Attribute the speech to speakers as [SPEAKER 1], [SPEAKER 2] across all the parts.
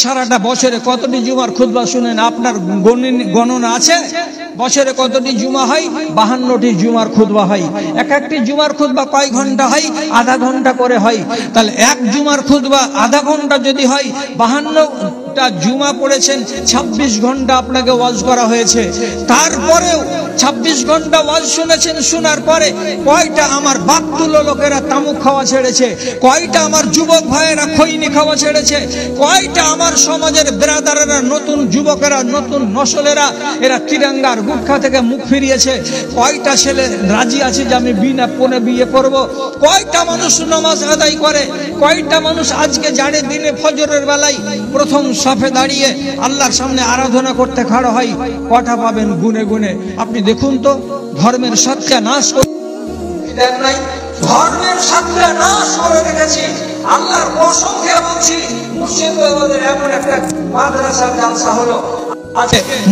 [SPEAKER 1] সারাটা বছরে কতটি জুমার খুতবা শুনেন? আপনার গণনা আছে? বছরে কতটি জুমা হয়? 52টি জুমার খুতবা হয়। এক একটি জুমার খুতবা কয় ঘন্টা হয়? আধা ঘন্টা করে হয়। তাহলে এক জুমার খুতবা আধা ঘন্টা যদি হয়, 52টা জুমা পড়েছেন, 26 ঘন্টা আপনাকে ওয়াজ করা হয়েছে। তারপরেও 26 ঘন্টা ওয়াজ শুনেছেন, শোনার পরে কয়টা আমার বাপতুলো লোকেরা তামুক খাওয়া ছেড়েছে? কয়টা আমার যুবক ভাইয়েরা খৈনি খাওয়া ছেড়েছে? কয়টা আমার সমাজের ব্রাদারেরা, নতুন যুবকেরা, নতুন নসলেরা এরা তিরঙ্গার গুটখা থেকে মুখ ফিরিয়েছে? কয়টা ছেলে রাজি আছে যে আমি বিনা পণে বিয়ে করব? কয়টা মানুষ নামাজ আদায় করে? কয়টা মানুষ আজকে জাড়ে দিনে ফজরের বেলায় প্রথম সাফে দাঁড়িয়ে আল্লাহর সামনে আরাধনা করতে খাড়া হয়? কটা পাবেন গুনে গুনে? আপনি দেখুন তো, ধর্মের সত্যানাশ নাই, ধর্মের সত্যানাশ করে রেখেছি। আল্লাহর কসম খেয়ে বলছি, মুর্শিদাবাদের এমন একটা মাদ্রাসার জালসা হলো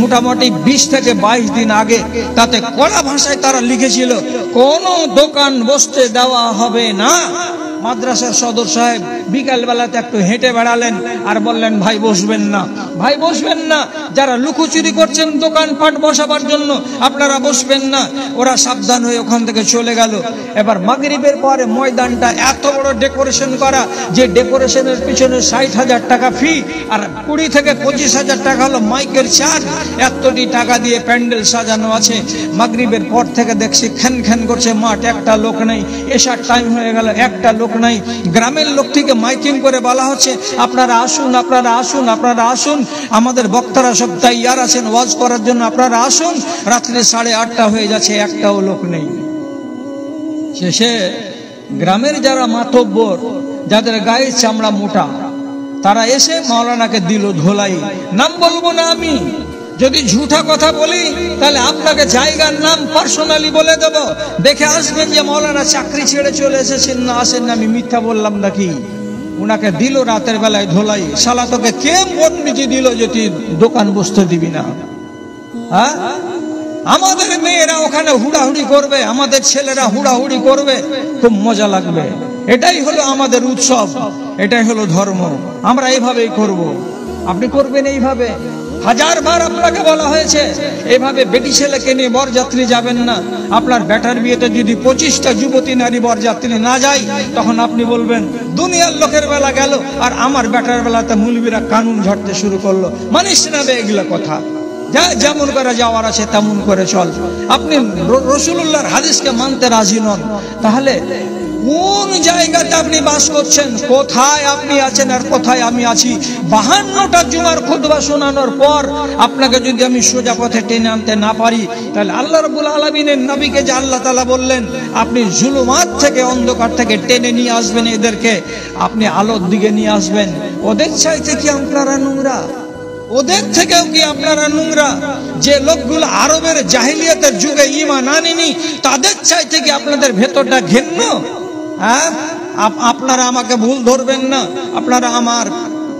[SPEAKER 1] মোটামুটি 20 থেকে 22 দিন আগে, তাতে কড়া ভাষায় তারা লিখেছিল কোনো দোকান বসতে দেওয়া হবে না। মাদ্রাসার সদর সাহেব বিকাল বেলাতে একটু হেঁটে বেড়ালেন আর বললেন, ভাই বসবেন না, ভাই বসবেন না, যারা লুকোচুরি করছেন দোকানপাট বসাবার জন্য আপনারা বসবেন না। ওরা সাবধান হয়ে ওখান থেকে চলে গেল। এবার মাগরিবের পরে ময়দানটা এত বড় ডেকোরেশন করা, যে ডেকোরেশনের পিছনে 60,000 টাকা ফি আর 20 থেকে 25,000 টাকা হলো মাইকের চার্জ। এতটি টাকা দিয়ে প্যান্ডেল সাজানো আছে। মাগরিবের পর থেকে দেখছি খ্যান খ্যান করছে মাঠ, একটা লোক নেই। এসার টাইম হয়ে গেল, একটা লোক নাই। গ্রামের লোক থেকে মাইকিং করে বলা হচ্ছে, আপনারা আসুন, আপনারা আসুন, আপনারা আসুন, আমাদের বক্তারা সব তৈয়ার আছেন ওয়াজ করার জন্য, আপনারা আসুন। রাত্রে 8:30 হয়ে যাচ্ছে, একটাও লোক নেই। শেষে গ্রামের যারা মাতব্বর, যাদের গায়ের চামড়া মোটা, তারা এসে মাওলানাকে দিল ধোলাই। নাম বলবো না আমি, যদি ঝুঠা কথা বলি তাহলে আপনাকে জায়গার নাম পার্সোনালি বলে দেব, দেখে আসবেন যে মাওলানা চাকরি ছেড়ে চলে এসেছেন না আসেন না, আমি মিথ্যা বললাম নাকি। উনাকে দিল রাতের বেলায় ধোলাই। শালা তোকে কে অনুমতি দিল যে তুই দোকান বসতে দিবি না? হ্যাঁ, আমাদের মেয়েরা ওখানে হুড়াহুড়ি করবে, আমাদের ছেলেরা হুড়াহুড়ি করবে, খুব মজা লাগবে। এটাই হলো আমাদের উৎসব, এটাই হলো ধর্ম। আমরা এইভাবেই করব। আপনি করবেন এইভাবে। 1000 বার আপনাকে বলা হয়েছে এভাবে বেটি ছেলেকে নিয়ে বরযাত্রী যাবেন না। আপনার বেটার বিয়েতে যদি 25টা যুবতী নারী বরযাত্রী না যায়, তখন আপনি বলবেন দুনিয়ার লোকের বেলা গেল আর আমার বেটার বেলাতে মুলবিরা কানুন ঝাড়তে শুরু করলো। মানিস না বে এগুলা কথা, যা যেমন করে যাওয়ার আছে তেমন করে চল। আপনি রাসূলুল্লাহর হাদিসকে মানতে রাজি নন, তাহলে কোন জায়গাতে আপনি বাস করছেন? কোথায় আপনি আছেন আর কোথায় আমি আছি? 52টা জুমার খুতবা শোনানোর পর আপনাকে যদি আমি সোজা পথে টেনে আনতে না পারি, তাহলে আল্লাহ রাব্বুল আলামিনের নবীকে যে আল্লাহ তাআলা বললেন আপনি জুলুমাত থেকে, অন্ধকার থেকে টেনে নিয়ে আসবেন, এদেরকে আপনি আলোর দিকে নিয়ে আসবেন। ওদের চাইতে কি আপনারা নোংরা? ওদের থেকেও কি আপনারা নোংরা? যে লোকগুলো আরবের জাহিলিয়াতের যুগে ঈমান আনেনি, তাদের চাইতে কি আপনাদের ভেতরটা ঘেন্না? হ্যাঁ, আপনারা আমাকে ভুল ধরবেন না, আপনারা আমার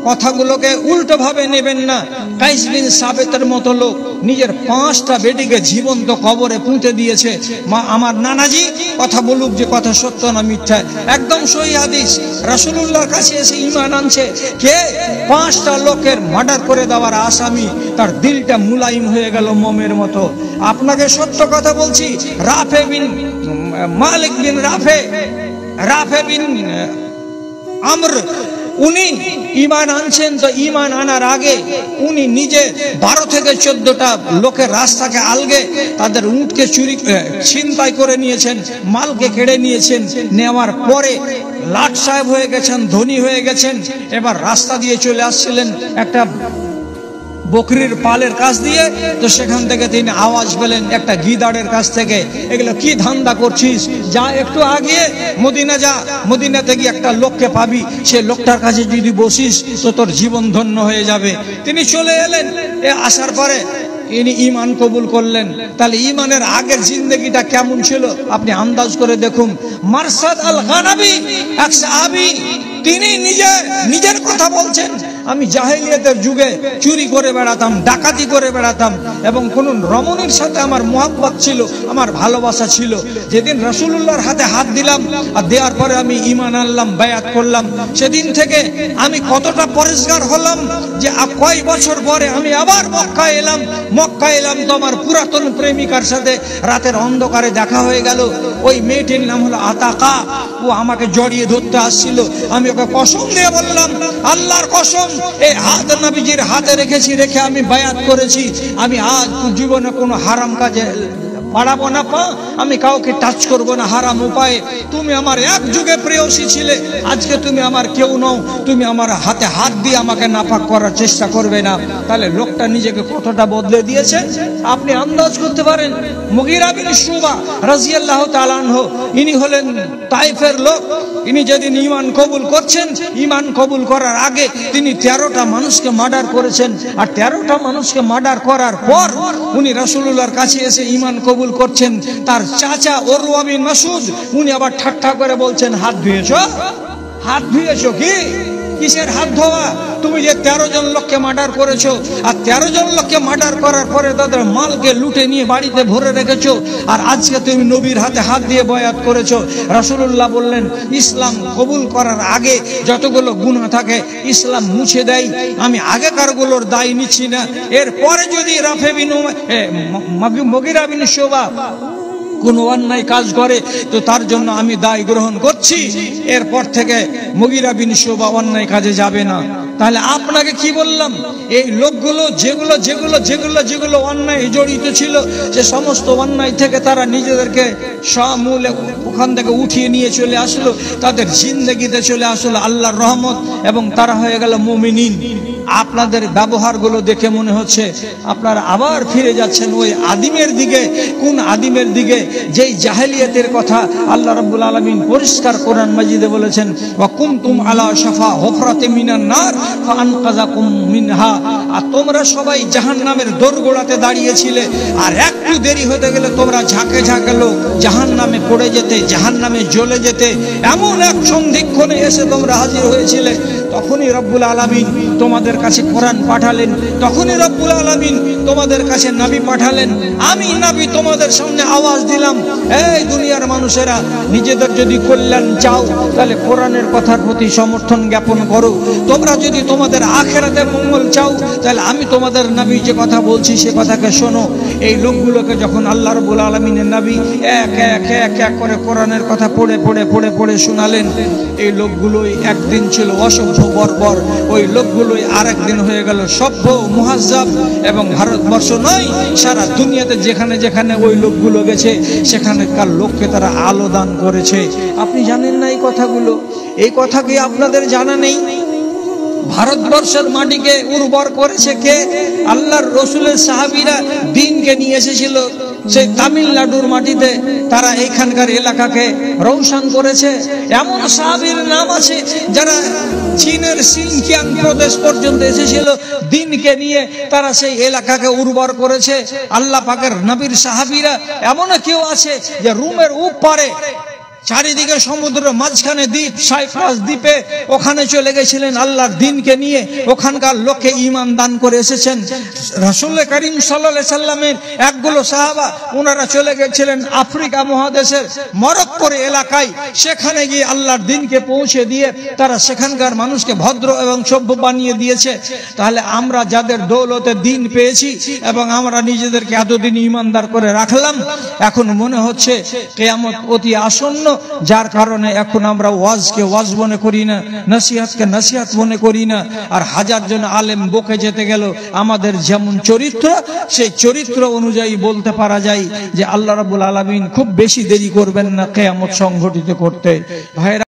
[SPEAKER 1] কথাগুলোকে উল্টো ভাবে নেবেন না। কাইস বিন সাবেতের মতো লোক নিজের 5টা বেটিকে জীবন্ত কবরে পুঁতে দিয়েছে। আমার নানাজি কথা বলুক যে কথা সত্য না মিথ্যা, একদম সহি হাদিস। রাসূলুল্লাহর কাছে এসে ঈমান আনছে কে? 5টা লোকের মার্ডার করে দেওয়ার আসামি, তার দিলটা মুলায়ম হয়ে গেল মোমের মতো। আপনাকে সত্য কথা বলছি, রাফে বিন মালিক বিন রাফে বিন আমর, উনি ঈমান আনছেন। তো ঈমান আনার আগে উনি নিজে 12 থেকে 14টা লোকের রাস্তাকে আলগে তাদের উটকে ছিনতাই করে নিয়েছেন, মালকে কেড়ে নিয়েছেন। নেওয়ার পরে লাট সাহেব হয়ে গেছেন, ধনী হয়ে গেছেন। এবার রাস্তা দিয়ে চলে আসছিলেন একটা বকরির পালের কাছ দিয়ে, তো সেখান থেকে তিনি আওয়াজ পেলেন একটা গিদাড়ের কাছ থেকে, এগুলো কি ধান্দা করছিস, যা একটু আগে মদিনা যা, মদিনাতে গিয়ে একটা লোককে পাবি, সে লোকটার কাছে যদি বসিস তো তোর জীবন ধন্য হয়ে যাবে। তিনি চলে এলেন। আসার পরে ইনি ঈমান কবুল করলেন। তাহলে ঈমানের আগের জিন্দেগিটা কেমন ছিল আপনি আন্দাজ করে দেখুন। মারসাদ আল গানাবি এক সাহাবী, তিনি নিজের কথা বলছেন, আমি জাহেলিয়াতের যুগে চুরি করে বেড়াতাম, ডাকাতি করে বেড়াতাম এবং কোন রমণীর সাথে আমার মোহাব্বত ছিল, আমার ভালোবাসা ছিল। যেদিন রাসূলুল্লাহর হাতে হাত দিলাম আর দেওয়ার পরে আমি ঈমান আনলাম, বায়াত করলাম, সেদিন থেকে আমি কতটা পরিষ্কার হলাম যে কয় বছর পরে আমি আবার মক্কায় এলাম। মক্কায় এলাম তো আমার পুরাতন প্রেমিকার সাথে রাতের অন্ধকারে দেখা হয়ে গেল। ওই মেয়েটির নাম হলো আতাকা। ও আমাকে জড়িয়ে ধরতে আসছিল। আমি ওকে কসম দিয়ে বললাম, আল্লাহর কসম, এই হাত নবীজির হাতে রেখেছি, রেখে আমি বায়াত করেছি, আমি আজ জীবনে কোনো হারাম কাজে বাড়াবো না পা, আমি কাউকে টাচ করবো না হারাম উপায়ে। তুমি আমার এক যুগে প্রেয়সী ছিলে, আজকে তুমি আমার কেউ নও, তুমি আমার হাতে হাত দিয়ে আমাকে নাপাক করার চেষ্টা করবে না। তাহলে লোকটা নিজেকে কতটা বদলে দিয়েছে আপনি আন্দাজ করতে পারেন। মুগীরা বিন শুবা রাদিয়াল্লাহু তাআলা আনহু, ইনি হলেন তায়েফের লোক। ইনি যেদিন ঈমান কবুল করছেন, ঈমান কবুল করার আগে তিনি 13টা মানুষকে মার্ডার করেছেন। আর 13টা মানুষকে মার্ডার করার পর উনি রাসূলুল্লাহর কাছে এসে ঈমান কবুল করছেন। তার চাচা উরওয়া বিন মাসউদ, উনি আবার ঠাট্টা করে বলছেন, হাত ধুয়েছো? হাত ধুয়েছো কি? কিসের হাত ধোয়া? তুমি যে 13 জন লোককে মার্ডার করেছো, আর 13 জন লোককে মার্ডার করার পরে তাদের মালকে লুটে নিয়ে বাড়িতে ভরে রেখেছো, আর আজকে তুমি নবীর হাতে হাত দিয়ে বয়াত করেছো। রাসূলুল্লাহ বললেন, ইসলাম কবুল করার আগে যতগুলো গুনাহ থাকে ইসলাম মুছে দেয়। আমি আগেকার গুলোর দায় নিচ্ছি না। এরপরে যদি মুগীরা বিন শুবা কোন অন্যায় কাজ করে তো তার জন্য আমি দায় গ্রহণ করছি। এরপর থেকে মুগীরা বিন শুবা অন্যায় কাজে যাবে না। তাহলে আপনাকে কি বললাম, এই লোকগুলো যেগুলো যেগুলো যেগুলো যেগুলো অন্যায় জড়িত ছিল, সে সমস্ত অন্যায় থেকে তারা নিজেদেরকে সমূলে ওখান থেকে উঠিয়ে নিয়ে চলে আসলো, তাদের জিন্দেগিতে চলে আসলো আল্লাহর রহমত এবং তারা হয়ে গেল মুমিনিন। আপনাদের ব্যবহারগুলো দেখে মনে হচ্ছে আপনারা আবার ফিরে যাচ্ছেন ওই আদিমের দিকে। কোন আদিমের দিকে? যেই জাহেলিয়াতের কথা আল্লাহ রাব্বুল আলামিন পরিষ্কার কোরআন মাজিদে বলেছেন, ওয়া কুনতুম আলা শাফা হুফরাতিন মিনান নার ফাআনকাযাকুম মিনহা। আর তোমরা সবাই জাহান্নামের দোরগোড়াতে দাঁড়িয়েছিলে, আর একটু দেরি হতে গেলে তোমরা ঝাঁকে ঝাঁকে লোক জাহান্নামে পড়ে যেতে, জাহান্নামে জ্বলে যেতে। এমন এক সন্ধিক্ষণে এসে তোমরা হাজির হয়েছিলে। তখনই রব্বুল আলামিন তোমাদের কাছে কোরআন পাঠালেন, তখনই রব্বুল আলামিন তোমাদের কাছে নবী পাঠালেন। আমি নবী তোমাদের সামনে আওয়াজ দিলাম, এই দুনিয়ার মানুষেরা, নিজেদের যদি কল্যাণ চাও তাহলে কোরআনের কথার প্রতি সমর্থন জ্ঞাপন করো। তোমরা যদি তোমাদের আখিরাতে মঙ্গল চাও তাহলে আমি তোমাদের নবী যে কথা বলছি সে কথাকে শোনো। এই লোকগুলোকে যখন আল্লাহ রাব্বুল আলামিনের নবী এক এক এক এক করে কোরআনের কথা পড়ে পড়ে পড়ে পড়ে শোনালেন, এই লোকগুলোই একদিন ছিল অসভ্য বর্বর, ওই লোকগুলোই আরেকদিন হয়ে গেল সভ্য মুহাজ্জাব। এবং ভারতবর্ষ নয়, সারা দুনিয়াতে যেখানে যেখানে ওই লোকগুলো গেছে সেখানকার লোককে তারা আলো দান করেছে। আপনি জানেন না এই কথাগুলো? এই কথা কি আপনাদের জানা নেই? ভারতবর্ষের মাটিকে উর্বর করেছে কে? আল্লাহর রসুলের সাহাবীরা দ্বীনকে নিয়ে এসেছিল সেই তামিলনাড়ুর মাটিতে, তারা এইখানকার এলাকাকে রৌশন করেছে। এমন সাহাবীর নাম আছে যারা চীনের সিনকিয়াং প্রদেশ পর্যন্ত এসেছিল দ্বীনকে নিয়ে, তারা সেই এলাকাকে উর্বর করেছে। আল্লাহ পাকের নবীর সাহাবীরা এমন কেউ আছে যে রুমের উপরে চারিদিকে সমুদ্র, মাঝখানে দ্বীপ, সাইপ্রাস দ্বীপে, ওখানে চলে গেছিলেন আল্লাহর দ্বীনকে নিয়ে। ওখানকার লোককে ঈমান দান করে এসেছেন। রাসূল করিম সাল্লাল্লাহু আলাইহি সাল্লামের একগুলো সাহাবা ওনারা চলে গেছিলেন আফ্রিকা মহাদেশের মরক্কোর এলাকায়। সেখানে গিয়ে আল্লাহর দ্বীনকে পৌঁছে দিয়ে তারা সেখানকার মানুষকে ভদ্র এবং সভ্য বানিয়ে দিয়েছে। তাহলে আমরা যাদের দৌলতে দ্বীন পেয়েছি এবং আমরা নিজেদেরকে এতদিন ঈমানদার করে রাখলাম, এখন মনে হচ্ছে কিয়ামত অতি আসন্ন, যার কারণে এখন আমরা ওয়াজকে ওয়াজ মনে করি না, নসিহতকে নসিহত মনে করি না। আর হাজার জন আলেম বকে যেতে গেল, আমাদের যেমন চরিত্র সেই চরিত্র অনুযায়ী বলতে পারা যায় যে আল্লাহ রাব্বুল আলামিন খুব বেশি দেরি করবেন না কিয়ামত সংঘটিত করতে। ভাইরা